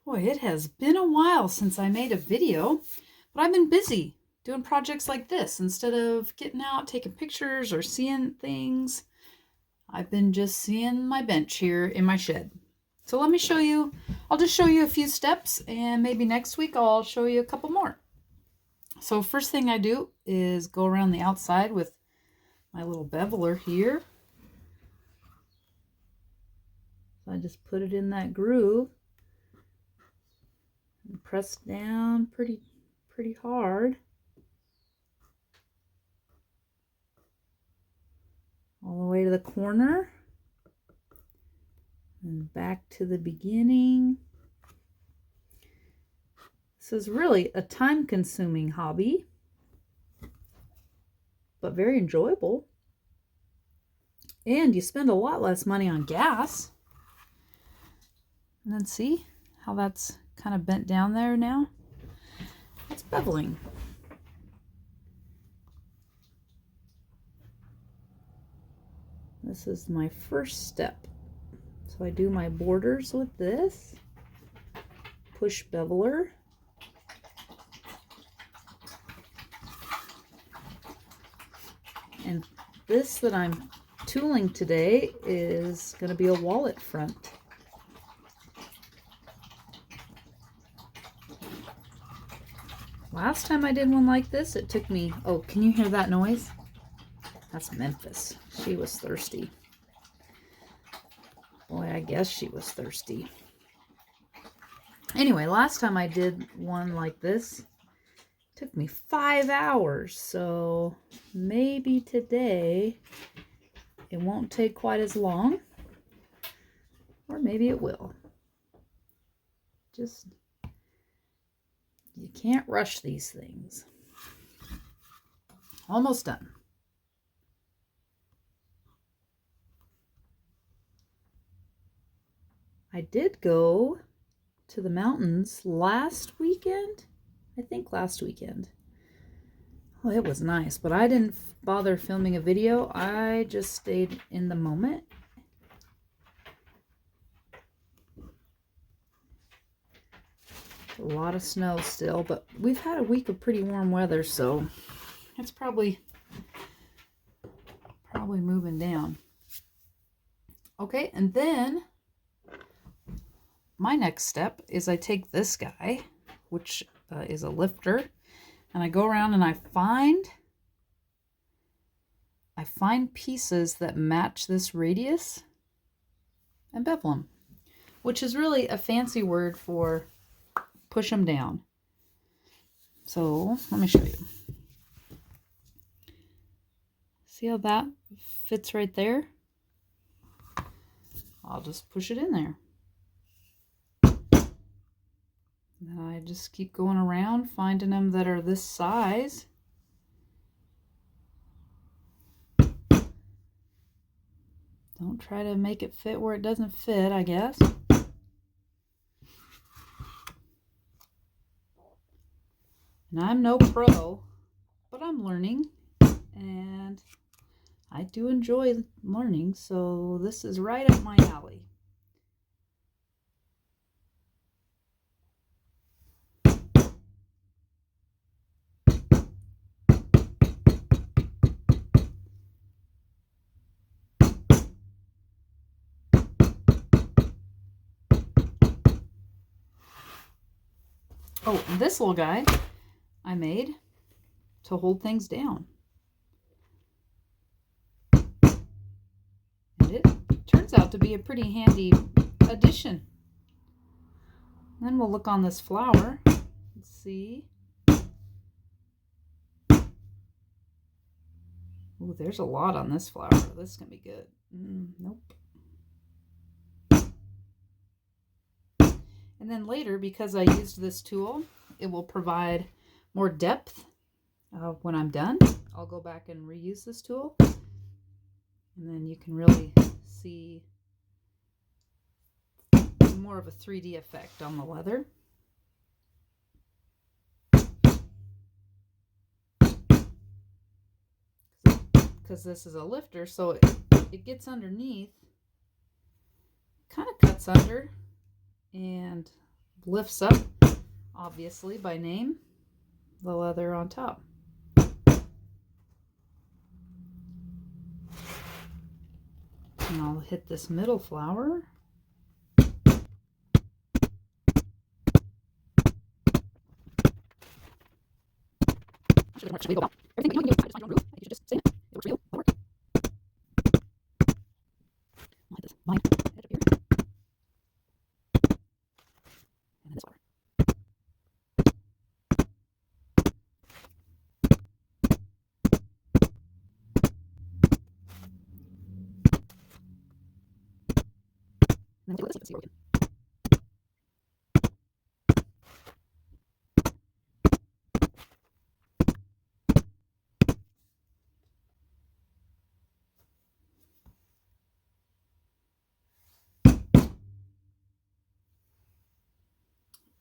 Boy, it has been a while since I made a video, but I've been busy doing projects like this. Instead of getting out, taking pictures, or seeing things, I've been just seeing my bench here in my shed. So let me show you, I'll just show you a few steps, and maybe next week I'll show you a couple more. So first thing I do is go around the outside with my little beveler here. So I just put it in that groove and press down pretty hard all the way to the corner and back to the beginning. This is really a time-consuming hobby, but very enjoyable. And you spend a lot less money on gas. And then see how that's kind of bent down there now? That's beveling. This is my first step. So I do my borders with this. Push beveler. And this that I'm tooling today is going to be a wallet front. Last time I did one like this, it took me, oh, can you hear that noise? That's Memphis. She was thirsty. Boy, I guess she was thirsty. Anyway, last time I did one like this, it took me 5 hours. So maybe today it won't take quite as long, or maybe it will. Just, you can't rush these things. Almost done. I did go to the mountains last weekend. I think last weekend. Oh, it was nice, but I didn't bother filming a video. I just stayed in the moment. A lot of snow still, but we've had a week of pretty warm weather, so it's probably moving down. Okay, and then my next step is I take this guy, which is a lifter, and I go around and I find pieces that match this radius and bevel them, which is really a fancy word for push them down. So let me show you. See how that fits right there? I'll just push it in there. And I just keep going around finding them that are this size. Don't try to make it fit where it doesn't fit, I guess. And I'm no pro, but I'm learning, and I do enjoy learning, so this is right up my alley. Oh, and this little guy I made to hold things down. And it turns out to be a pretty handy addition. And then we'll look on this flower and see. Ooh, there's a lot on this flower. This is going to be good. Nope. And then later, because I used this tool, it will provide more depth when I'm done. I'll go back and reuse this tool. And then you can really see more of a 3D effect on the leather. Because this is a lifter, so it gets underneath, kind of cuts under, and lifts up, obviously by name, the leather on top. And I'll hit this middle flower. Everything that you can do, I just find your own groove. I think you should just say it. It works for you. It'll work. I'll hit this line edge up here. And then this flower. And then we'll do this. Let's see where we can.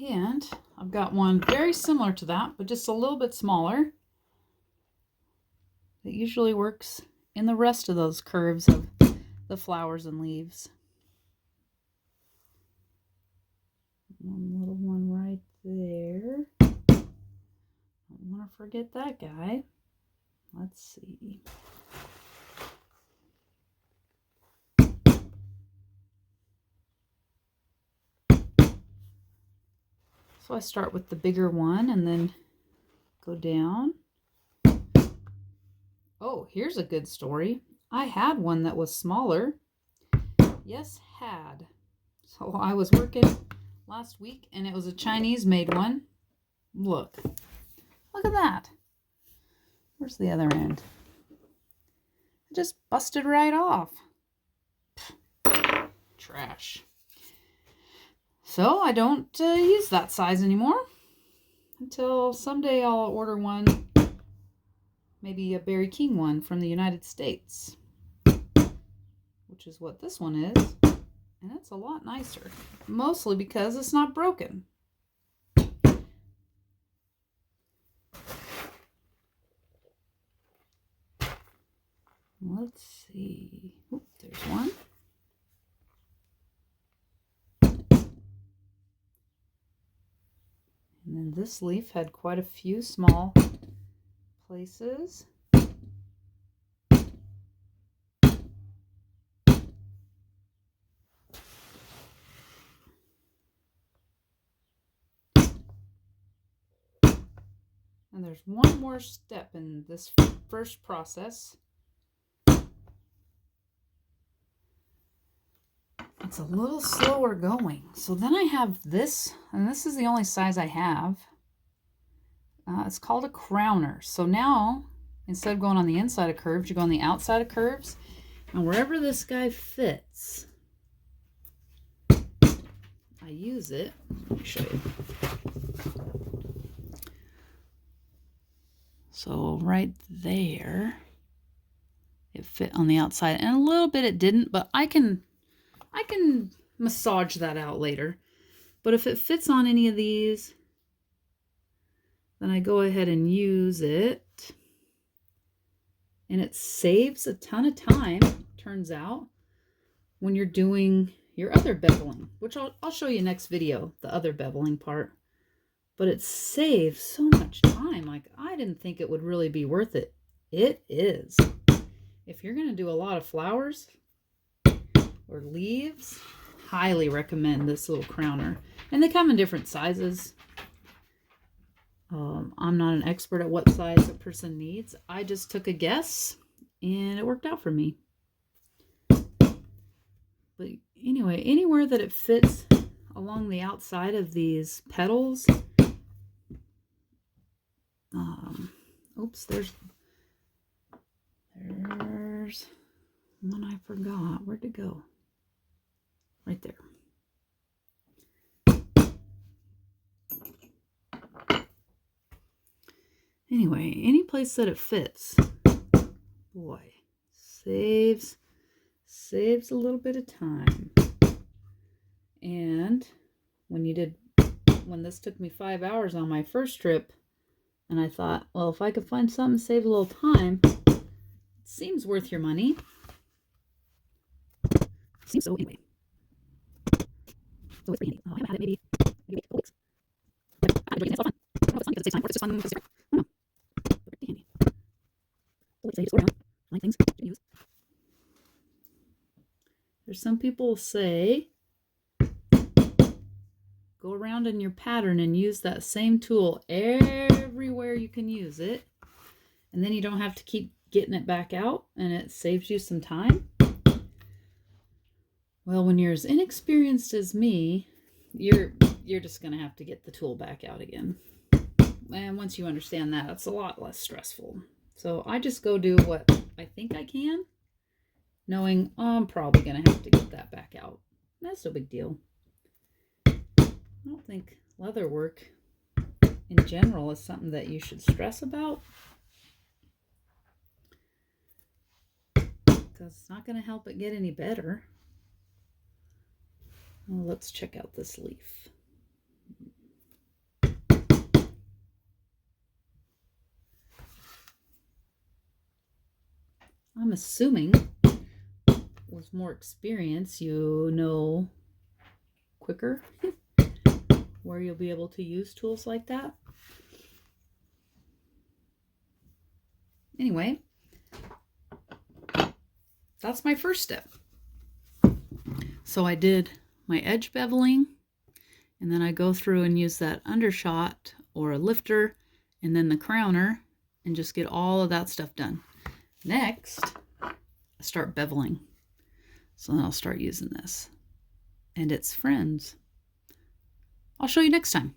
And I've got one very similar to that, but just a little bit smaller. It usually works in the rest of those curves of the flowers and leaves. One little one right there. Don't want to forget that guy. Let's see. So I start with the bigger one and then go down. Oh, here's a good story. I had one that was smaller. Yes, had. So I was working last week and it was a Chinese made one. Look at that. Where's the other end? It just busted right off. Trash. So I don't use that size anymore until someday I'll order one, maybe a Berry King one from the United States, which is what this one is, and it's a lot nicer, mostly because it's not broken. Let's see. Oop, there's one. And then this leaf had quite a few small places. And there's one more step in this first process. It's a little slower going. So then I have this, and this is the only size I have. It's called a crowner. So now, instead of going on the inside of curves, you go on the outside of curves. And wherever this guy fits, I use it. Let me show you. So right there, it fit on the outside. And a little bit it didn't, but I can massage that out later. But if it fits on any of these, then I go ahead and use it. And it saves a ton of time, turns out, when you're doing your other beveling, which I'll show you next video, the other beveling part. But it saves so much time. Like, I didn't think it would really be worth it. It is. If you're going to do a lot of flowers or leaves, highly recommend this little crowner. And they come in different sizes. I'm not an expert at what size a person needs. I just took a guess and it worked out for me. But anyway, anywhere that it fits along the outside of these petals. Oops, there's one I forgot. Where'd it go? Right there. Anyway, any place that it fits, boy, saves a little bit of time. And when this took me 5 hours on my first trip, and I thought, well, if I could find something to save a little time, it seems worth your money. Seems so anyway. So it's pretty handy. I haven't had it maybe It's a lot of fun. I don't know if it's fun because it saves time or if it's just fun because it's different. I don't know. They're pretty handy. The way to say, just go around, find things to use. There's some people say go around in your pattern and use that same tool everywhere you can use it. And then you don't have to keep getting it back out and it saves you some time. Well, when you're as inexperienced as me, you're just going to have to get the tool back out again. And once you understand that, it's a lot less stressful. So I just go do what I think I can, knowing I'm probably going to have to get that back out. That's no big deal. I don't think leather work in general is something that you should stress about, because it's not going to help it get any better. Well, let's check out this leaf. I'm assuming with more experience, you know quicker where you'll be able to use tools like that. Anyway, that's my first step. So I did my edge beveling, and then I go through and use that undershot or a lifter and then the crowner and just get all of that stuff done. Next, I start beveling. So then I'll start using this and its friends. I'll show you next time.